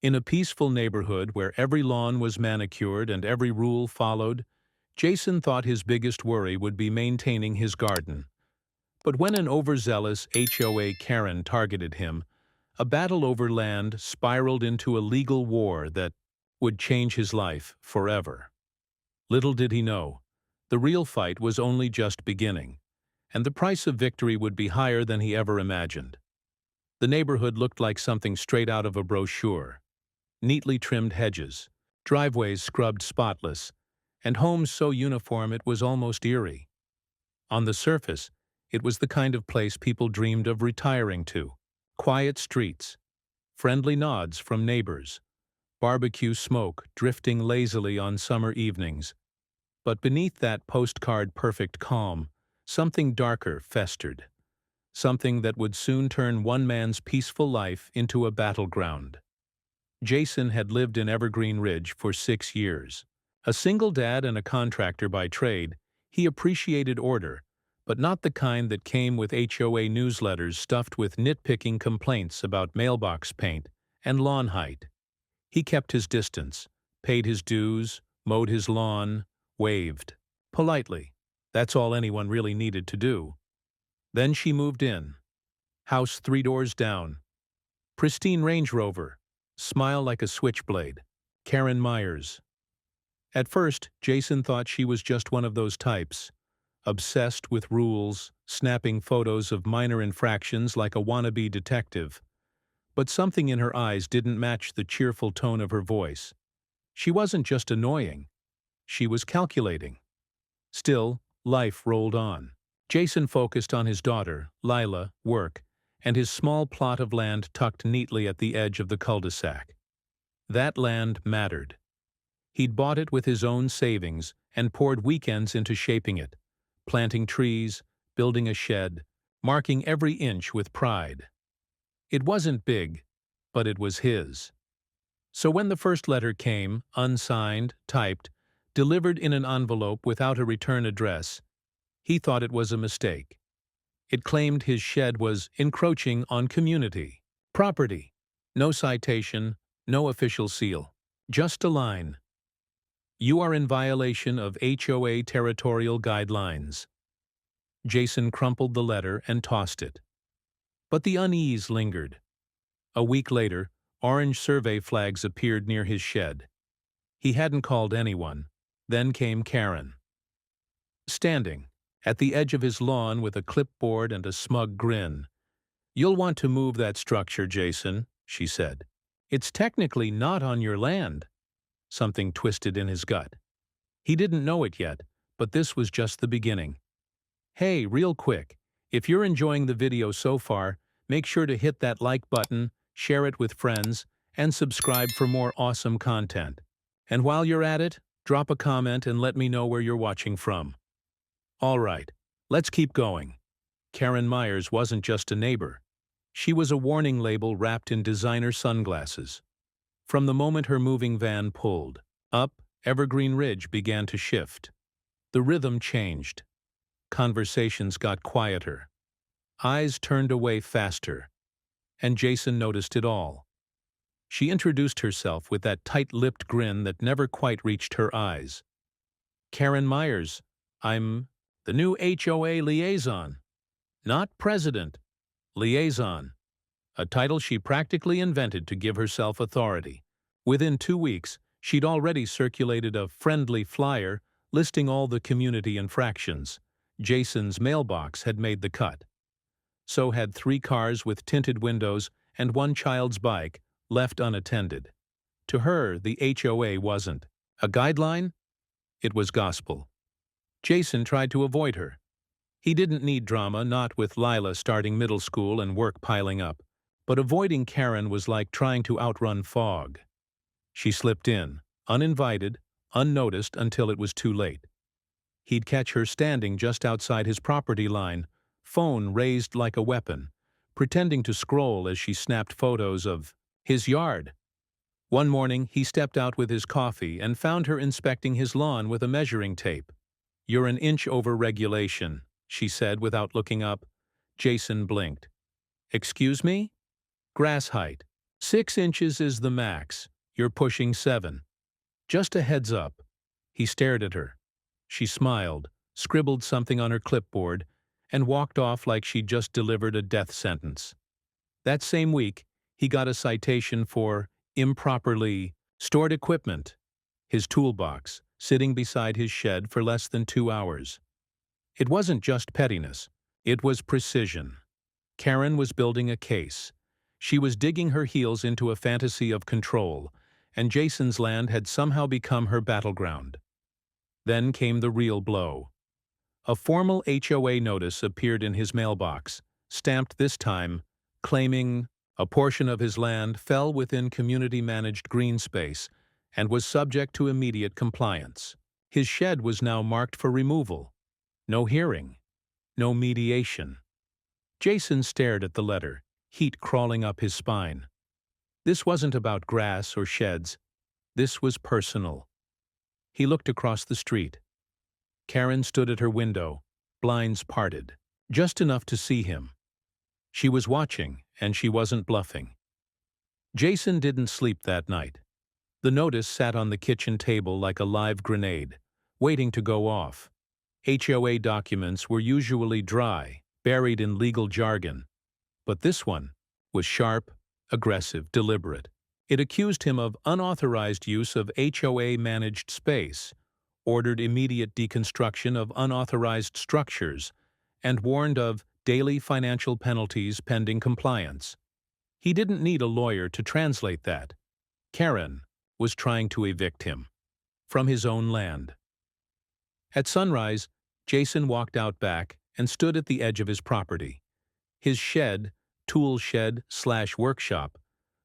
In a peaceful neighborhood where every lawn was manicured and every rule followed, Jason thought his biggest worry would be maintaining his garden. But when an overzealous HOA Karen targeted him, a battle over land spiraled into a legal war that would change his life forever. Little did he know, the real fight was only just beginning, and the price of victory would be higher than he ever imagined. The neighborhood looked like something straight out of a brochure. Neatly trimmed hedges, driveways scrubbed spotless, and homes so uniform it was almost eerie. On the surface, it was the kind of place people dreamed of retiring to. Quiet streets, friendly nods from neighbors, barbecue smoke drifting lazily on summer evenings. But beneath that postcard-perfect calm, something darker festered. Something that would soon turn one man's peaceful life into a battleground. Jason had lived in Evergreen Ridge for 6 years. A single dad and a contractor by trade, he appreciated order, but not the kind that came with HOA newsletters stuffed with nitpicking complaints about mailbox paint and lawn height. He kept his distance, paid his dues, mowed his lawn, waved. Politely. That's all anyone really needed to do. Then she moved in. House 3 doors down. Pristine Range Rover. Smile like a switchblade. Karen Myers. At first, Jason thought she was just one of those types, obsessed with rules, snapping photos of minor infractions like a wannabe detective. But something in her eyes didn't match the cheerful tone of her voice. She wasn't just annoying. She was calculating. Still, life rolled on. Jason focused on his daughter, Lila, work, and his small plot of land tucked neatly at the edge of the cul-de-sac. That land mattered. He'd bought it with his own savings and poured weekends into shaping it, planting trees, building a shed, marking every inch with pride. It wasn't big, but it was his. So when the first letter came, unsigned, typed, delivered in an envelope without a return address, he thought it was a mistake. It claimed his shed was encroaching on community property. No citation, no official seal. Just a line. You are in violation of HOA territorial guidelines. Jason crumpled the letter and tossed it. But the unease lingered. A week later, orange survey flags appeared near his shed. He hadn't called anyone. Then came Karen. Standing at the edge of his lawn with a clipboard and a smug grin. You'll want to move that structure, Jason, she said. It's technically not on your land. Something twisted in his gut. He didn't know it yet, but this was just the beginning. Hey, real quick, if you're enjoying the video so far, make sure to hit that like button, share it with friends, and subscribe for more awesome content. And while you're at it, drop a comment and let me know where you're watching from. All right, let's keep going. Karen Myers wasn't just a neighbor. She was a warning label wrapped in designer sunglasses. From the moment her moving van pulled up, Evergreen Ridge began to shift. The rhythm changed. Conversations got quieter. Eyes turned away faster. And Jason noticed it all. She introduced herself with that tight-lipped grin that never quite reached her eyes. Karen Myers, I'm the new HOA liaison. Not president. Liaison. A title she practically invented to give herself authority. Within 2 weeks, she'd already circulated a friendly flyer listing all the community infractions. Jason's mailbox had made the cut. So had 3 cars with tinted windows and 1 child's bike left unattended. To her, the HOA wasn't a guideline. It was gospel. Jason tried to avoid her. He didn't need drama, not with Lila starting middle school and work piling up. But avoiding Karen was like trying to outrun fog. She slipped in, uninvited, unnoticed until it was too late. He'd catch her standing just outside his property line, phone raised like a weapon, pretending to scroll as she snapped photos of his yard. One morning, he stepped out with his coffee and found her inspecting his lawn with a measuring tape. You're an inch over regulation, she said without looking up. Jason blinked. Excuse me? Grass height. 6 inches is the max. You're pushing 7. Just a heads up. He stared at her. She smiled, scribbled something on her clipboard, and walked off like she'd just delivered a death sentence. That same week, he got a citation for improperly stored equipment, his toolbox, sitting beside his shed for less than 2 hours. It wasn't just pettiness. It was precision. Karen was building a case. She was digging her heels into a fantasy of control, and Jason's land had somehow become her battleground. Then came the real blow. A formal HOA notice appeared in his mailbox, stamped this time, claiming a portion of his land fell within community-managed green space and was subject to immediate compliance. His shed was now marked for removal. No hearing. No mediation. Jason stared at the letter, heat crawling up his spine. This wasn't about grass or sheds. This was personal. He looked across the street. Karen stood at her window, blinds parted, just enough to see him. She was watching, and she wasn't bluffing. Jason didn't sleep that night. The notice sat on the kitchen table like a live grenade, waiting to go off. HOA documents were usually dry, buried in legal jargon. But this one was sharp, aggressive, deliberate. It accused him of unauthorized use of HOA-managed space, ordered immediate deconstruction of unauthorized structures, and warned of daily financial penalties pending compliance. He didn't need a lawyer to translate that. Karen was trying to evict him from his own land. At sunrise, Jason walked out back and stood at the edge of his property. His shed, tool shed/workshop,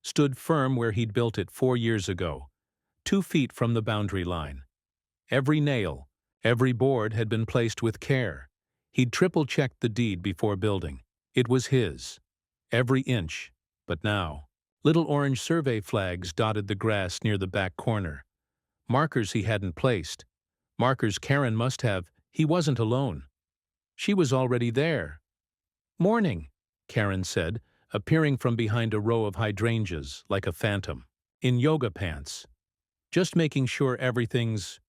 stood firm where he'd built it 4 years ago, 2 feet from the boundary line. Every nail, every board had been placed with care. He'd triple-checked the deed before building. It was his. Every inch. But now, little orange survey flags dotted the grass near the back corner. Markers he hadn't placed. Markers Karen must have. He wasn't alone. She was already there. "Morning," Karen said, appearing from behind a row of hydrangeas like a phantom, in yoga pants. "Just making sure everything's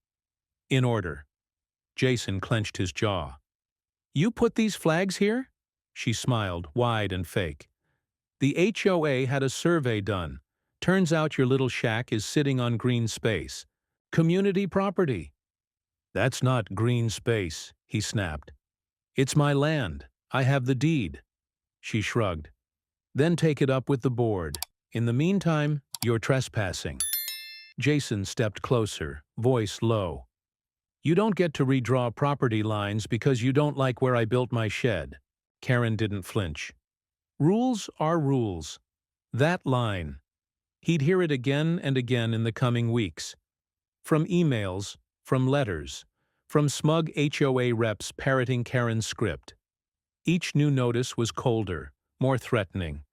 in order." Jason clenched his jaw. "You put these flags here?" She smiled, wide and fake. "The HOA had a survey done. Turns out your little shack is sitting on green space. Community property." "That's not green space," he snapped. "It's my land. I have the deed." She shrugged. "Then take it up with the board. In the meantime, you're trespassing." Jason stepped closer, voice low. "You don't get to redraw property lines because you don't like where I built my shed." Karen didn't flinch. "Rules are rules. That line." He'd hear it again and again in the coming weeks. From emails, from letters, from smug HOA reps parroting Karen's script. Each new notice was colder, more threatening.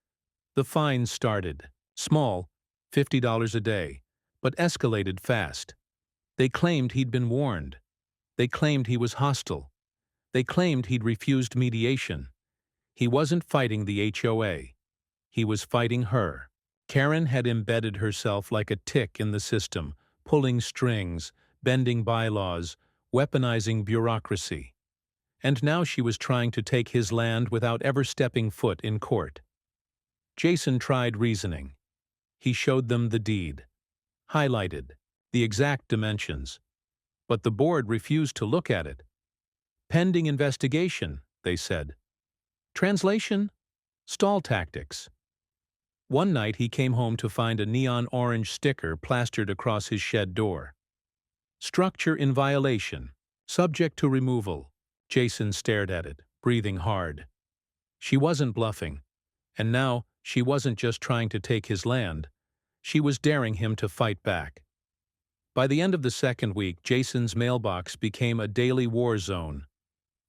The fines started, small, $50 a day, but escalated fast. They claimed he'd been warned. They claimed he was hostile. They claimed he'd refused mediation. He wasn't fighting the HOA. He was fighting her. Karen had embedded herself like a tick in the system, pulling strings, bending bylaws, weaponizing bureaucracy. And now she was trying to take his land without ever stepping foot in court. Jason tried reasoning. He showed them the deed, highlighted, the exact dimensions. But the board refused to look at it. "Pending investigation," they said. Translation? Stall tactics. One night he came home to find a neon orange sticker plastered across his shed door. "Structure in violation. Subject to removal." Jason stared at it, breathing hard. She wasn't bluffing. And now, she wasn't just trying to take his land. She was daring him to fight back. By the end of the second week, Jason's mailbox became a daily war zone.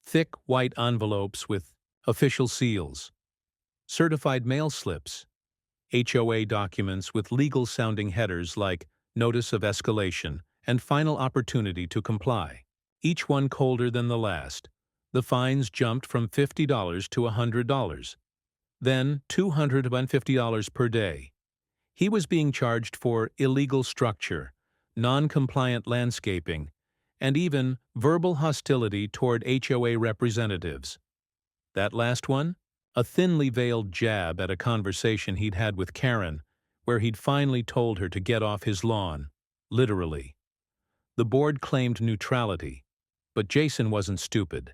Thick, white envelopes with official seals. Certified mail slips. HOA documents with legal-sounding headers like Notice of Escalation and Final Opportunity to Comply. Each one colder than the last. The fines jumped from $50 to $100. Then $250 per day. He was being charged for illegal structure, non-compliant landscaping, and even verbal hostility toward HOA representatives. That last one? A thinly veiled jab at a conversation he'd had with Karen, where he'd finally told her to get off his lawn, literally. The board claimed neutrality, but Jason wasn't stupid.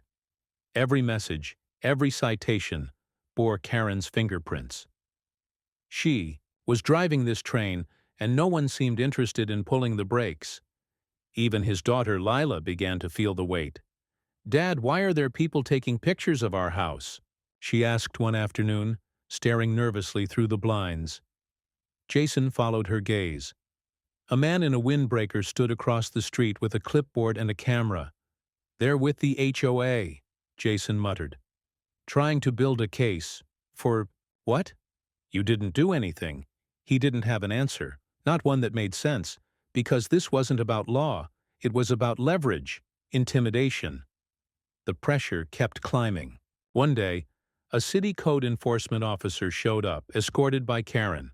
Every message, every citation, bore Karen's fingerprints. She was driving this train, and no one seemed interested in pulling the brakes. Even his daughter Lila began to feel the weight. "Dad, why are there people taking pictures of our house?" she asked one afternoon, staring nervously through the blinds. Jason followed her gaze. A man in a windbreaker stood across the street with a clipboard and a camera. "They're with the HOA," Jason muttered. "Trying to build a case. For what?" "You didn't do anything." He didn't have an answer, not one that made sense, because this wasn't about law, it was about leverage, intimidation. The pressure kept climbing. One day, a city code enforcement officer showed up, escorted by Karen.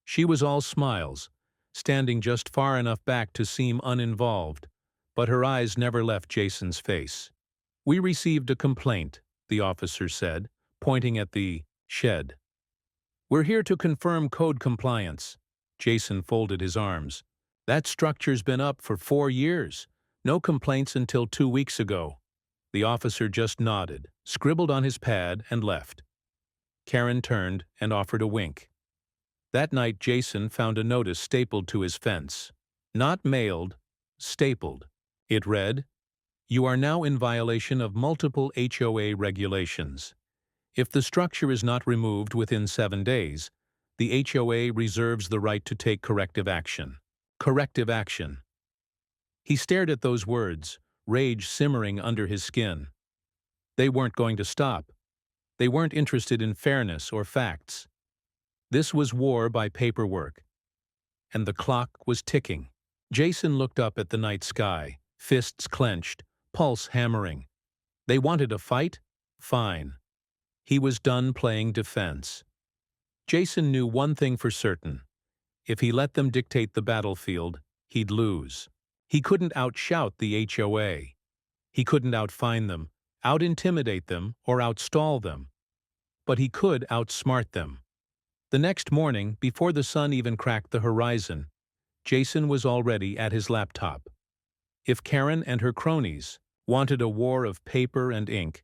She was all smiles, standing just far enough back to seem uninvolved, but her eyes never left Jason's face. "We received a complaint," the officer said, pointing at the shed. "We're here to confirm code compliance." Jason folded his arms. "That structure's been up for 4 years. No complaints until 2 weeks ago." The officer just nodded, scribbled on his pad, and left. Karen turned and offered a wink. That night Jason found a notice stapled to his fence. Not mailed, stapled. It read, "You are now in violation of multiple HOA regulations. If the structure is not removed within 7 days, the HOA reserves the right to take corrective action." Corrective action. He stared at those words, rage simmering under his skin. They weren't going to stop. They weren't interested in fairness or facts. This was war by paperwork. And the clock was ticking. Jason looked up at the night sky, fists clenched, pulse hammering. They wanted a fight? Fine. He was done playing defense. Jason knew one thing for certain. If he let them dictate the battlefield, he'd lose. He couldn't outshout the HOA. He couldn't outfine them, out-intimidate them, or outstall them. But he could outsmart them. The next morning, before the sun even cracked the horizon, Jason was already at his laptop. If Karen and her cronies wanted a war of paper and ink,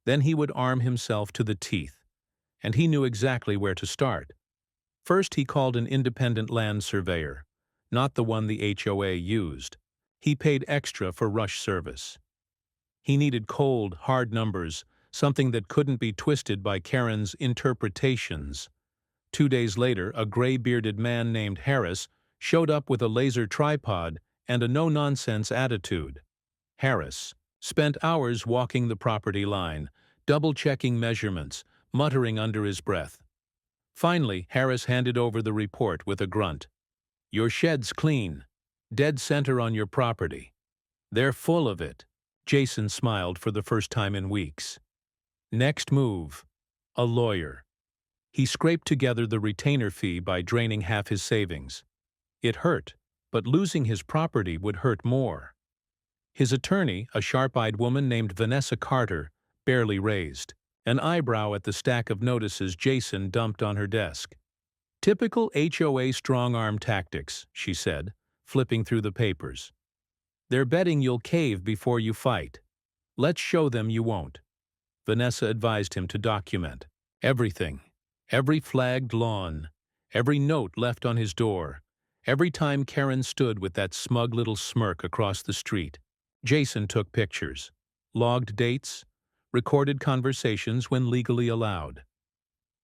then he would arm himself to the teeth. And he knew exactly where to start. First, he called an independent land surveyor, not the one the HOA used. He paid extra for rush service. He needed cold, hard numbers, something that couldn't be twisted by Karen's interpretations. 2 days later, a gray-bearded man named Harris showed up with a laser tripod and a no-nonsense attitude. Harris spent hours walking the property line, double-checking measurements, muttering under his breath. Finally, Harris handed over the report with a grunt. "Your shed's clean. Dead center on your property." "They're full of it." Jason smiled for the first time in weeks. Next move. A lawyer. He scraped together the retainer fee by draining half his savings. It hurt, but losing his property would hurt more. His attorney, a sharp-eyed woman named Vanessa Carter, barely raised an eyebrow at the stack of notices Jason dumped on her desk. "Typical HOA strong-arm tactics," she said, flipping through the papers. "They're betting you'll cave before you fight. Let's show them you won't." Vanessa advised him to document everything, every flagged lawn, every note left on his door, every time Karen stood with that smug little smirk across the street. Jason took pictures, logged dates, recorded conversations when legally allowed.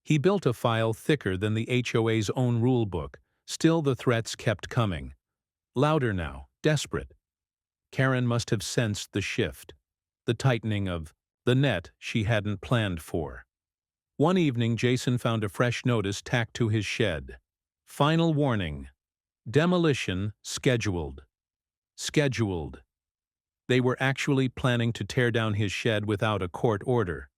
He built a file thicker than the HOA's own rulebook. Still the threats kept coming. Louder now, desperate. Karen must have sensed the shift, the tightening of the net she hadn't planned for. One evening Jason found a fresh notice tacked to his shed. Final warning. Demolition scheduled. Scheduled. They were actually planning to tear down his shed without a court order.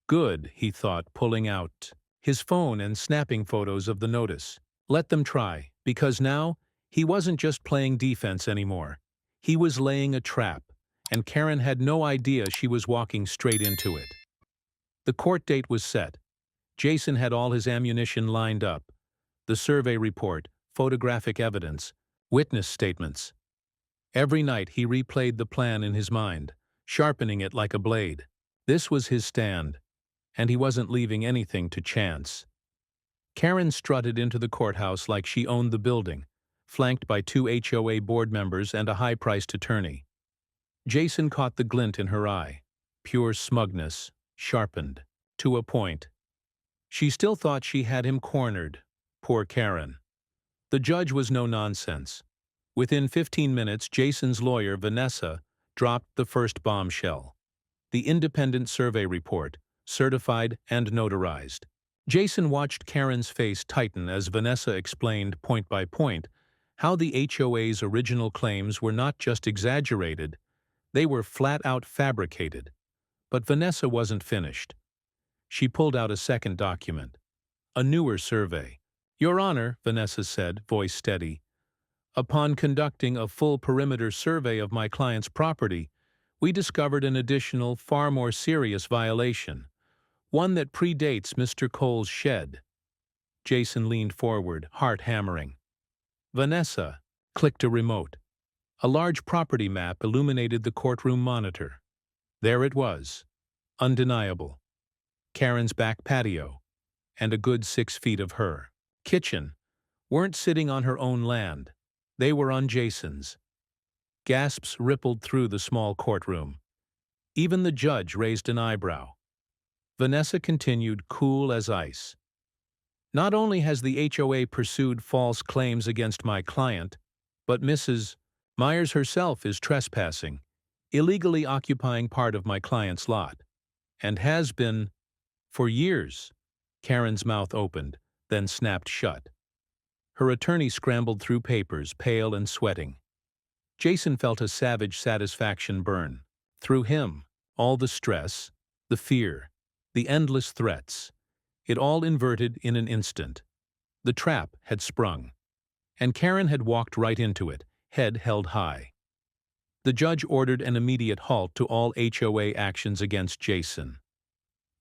Good, he thought, pulling out his phone and snapping photos of the notice. Let them try, because now, he wasn't just playing defense anymore. He was laying a trap, and Karen had no idea she was walking straight into it. The court date was set. Jason had all his ammunition lined up. The survey report, photographic evidence, witness statements. Every night he replayed the plan in his mind, sharpening it like a blade. This was his stand, and he wasn't leaving anything to chance. Karen strutted into the courthouse like she owned the building, flanked by 2 HOA board members and a high-priced attorney. Jason caught the glint in her eye, pure smugness, sharpened, to a point. She still thought she had him cornered. Poor Karen. The judge was no nonsense. Within 15 minutes, Jason's lawyer, Vanessa, dropped the first bombshell. The independent survey report, certified and notarized. Jason watched Karen's face tighten as Vanessa explained, point by point, how the HOA's original claims were not just exaggerated, they were flat-out fabricated. But Vanessa wasn't finished. She pulled out a second document, a newer survey. "Your Honor," Vanessa said, voice steady, "upon conducting a full perimeter survey of my client's property, we discovered an additional, far more serious violation, one that predates Mr. Cole's shed." Jason leaned forward, heart hammering. Vanessa clicked a remote. A large property map illuminated the courtroom monitor. There it was, undeniable. Karen's back patio, and a good 6 feet of her kitchen, weren't sitting on her own land. They were on Jason's. Gasps rippled through the small courtroom. Even the judge raised an eyebrow. Vanessa continued, cool as ice. "Not only has the HOA pursued false claims against my client, but Mrs. Myers herself is trespassing, illegally occupying part of my client's lot, and has been for years." Karen's mouth opened, then snapped shut. Her attorney scrambled through papers, pale and sweating. Jason felt a savage satisfaction burn. Through him, all the stress, the fear, the endless threats, it all inverted in an instant. The trap had sprung, and Karen had walked right into it, head held high. The judge ordered an immediate halt to all HOA actions against Jason.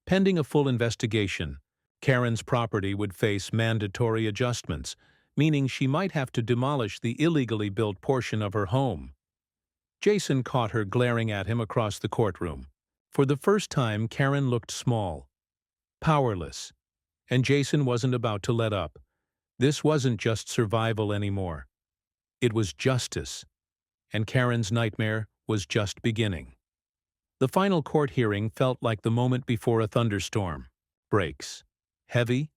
Pending a full investigation, Karen's property would face mandatory adjustments, meaning she might have to demolish the illegally built portion of her home. Jason caught her glaring at him across the courtroom. For the first time, Karen looked small, powerless, and Jason wasn't about to let up. This wasn't just survival anymore. It was justice, and Karen's nightmare was just beginning. The final court hearing felt like the moment before a thunderstorm. Brakes. Heavy,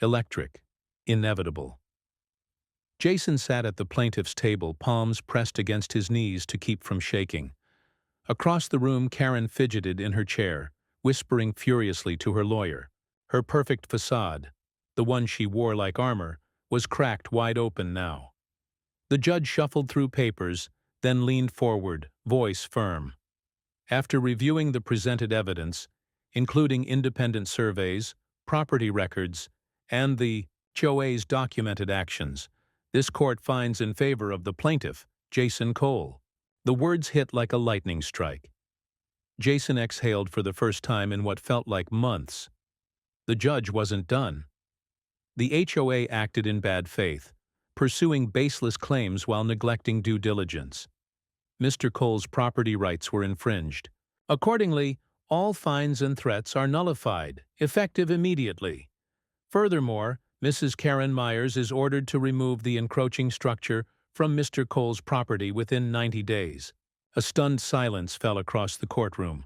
electric, inevitable. Jason sat at the plaintiff's table, palms pressed against his knees to keep from shaking. Across the room, Karen fidgeted in her chair, whispering furiously to her lawyer. Her perfect facade, the one she wore like armor, was cracked wide open now. The judge shuffled through papers, then leaned forward, voice firm. After reviewing the presented evidence, including independent surveys, property records, and the HOA's documented actions, this court finds in favor of the plaintiff, Jason Cole. The words hit like a lightning strike. Jason exhaled for the first time in what felt like months. The judge wasn't done. The HOA acted in bad faith, pursuing baseless claims while neglecting due diligence. Mr. Cole's property rights were infringed. Accordingly, all fines and threats are nullified, effective immediately. Furthermore, Mrs. Karen Myers is ordered to remove the encroaching structure from Mr. Cole's property within 90 days. A stunned silence fell across the courtroom.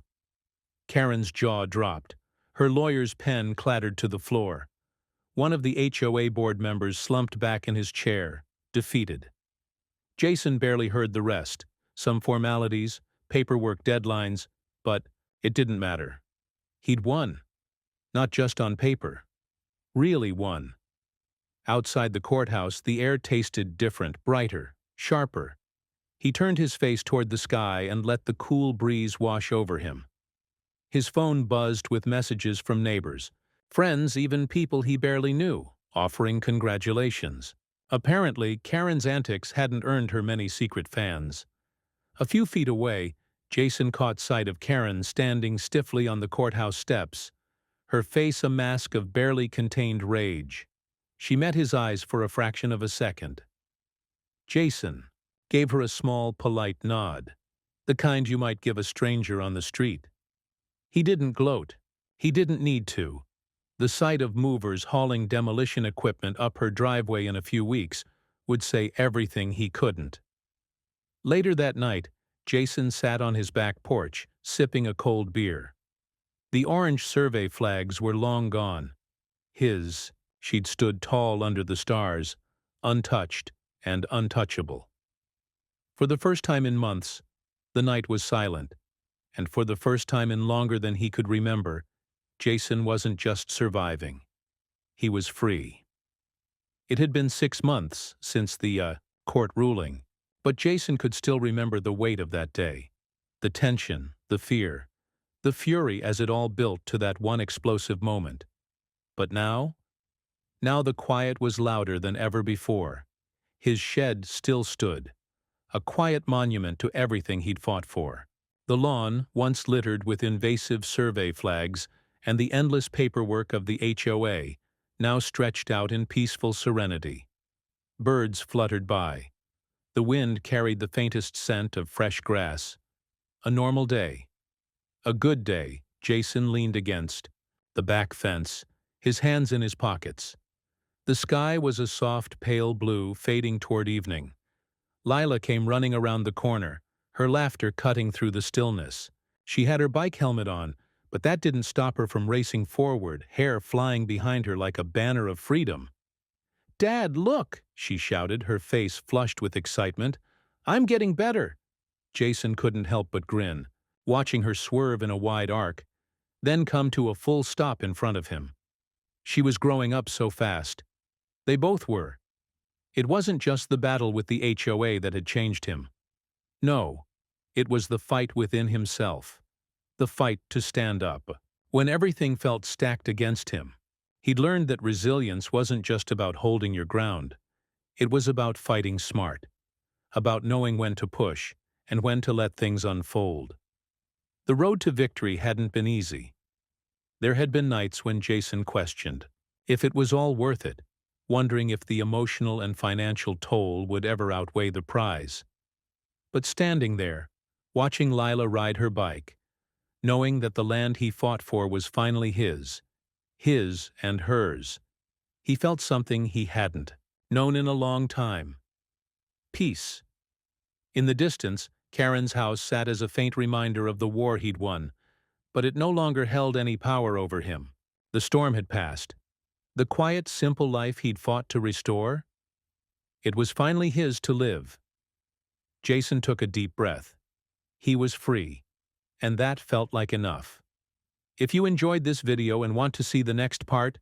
Karen's jaw dropped. Her lawyer's pen clattered to the floor. One of the HOA board members slumped back in his chair, defeated. Jason barely heard the rest. Some formalities, paperwork deadlines, but it didn't matter. He'd won. Not just on paper. Really won. Outside the courthouse, the air tasted different, brighter, sharper. He turned his face toward the sky and let the cool breeze wash over him. His phone buzzed with messages from neighbors, friends, even people he barely knew, offering congratulations. Apparently, Karen's antics hadn't earned her many secret fans. A few feet away, Jason caught sight of Karen standing stiffly on the courthouse steps, her face a mask of barely contained rage. She met his eyes for a fraction of a second. Jason gave her a small, polite nod, the kind you might give a stranger on the street. He didn't gloat. He didn't need to. The sight of movers hauling demolition equipment up her driveway in a few weeks would say everything he couldn't. Later that night, Jason sat on his back porch, sipping a cold beer. The orange survey flags were long gone. She'd stood tall under the stars, untouched and untouchable. For the first time in months, the night was silent, and for the first time in longer than he could remember, Jason wasn't just surviving. He was free. It had been 6 months since the court ruling, but Jason could still remember the weight of that day. The tension, the fear, the fury as it all built to that one explosive moment. But now the quiet was louder than ever before. His shed still stood, a quiet monument to everything he'd fought for. The lawn, once littered with invasive survey flags and the endless paperwork of the HOA, now stretched out in peaceful serenity. Birds fluttered by. The wind carried the faintest scent of fresh grass. A normal day. A good day, Jason leaned against the back fence, his hands in his pockets. The sky was a soft, pale blue, fading toward evening. Lila came running around the corner, her laughter cutting through the stillness. She had her bike helmet on, but that didn't stop her from racing forward, hair flying behind her like a banner of freedom. "Dad, look!" she shouted, her face flushed with excitement. "I'm getting better!" Jason couldn't help but grin, watching her swerve in a wide arc, then come to a full stop in front of him. She was growing up so fast. They both were. It wasn't just the battle with the HOA that had changed him. No, it was the fight within himself. The fight to stand up. When everything felt stacked against him, he'd learned that resilience wasn't just about holding your ground. It was about fighting smart, about knowing when to push and when to let things unfold. The road to victory hadn't been easy. There had been nights when Jason questioned if it was all worth it, wondering if the emotional and financial toll would ever outweigh the prize. But standing there, watching Lila ride her bike, knowing that the land he fought for was finally his and hers, he felt something he hadn't known in a long time. Peace. In the distance, Karen's house sat as a faint reminder of the war he'd won, but it no longer held any power over him. The storm had passed. The quiet, simple life he'd fought to restore? It was finally his to live. Jason took a deep breath. He was free, and that felt like enough. If you enjoyed this video and want to see the next part,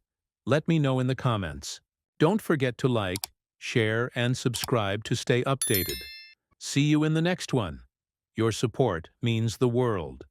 let me know in the comments. Don't forget to like, share, and subscribe to stay updated. See you in the next one. Your support means the world.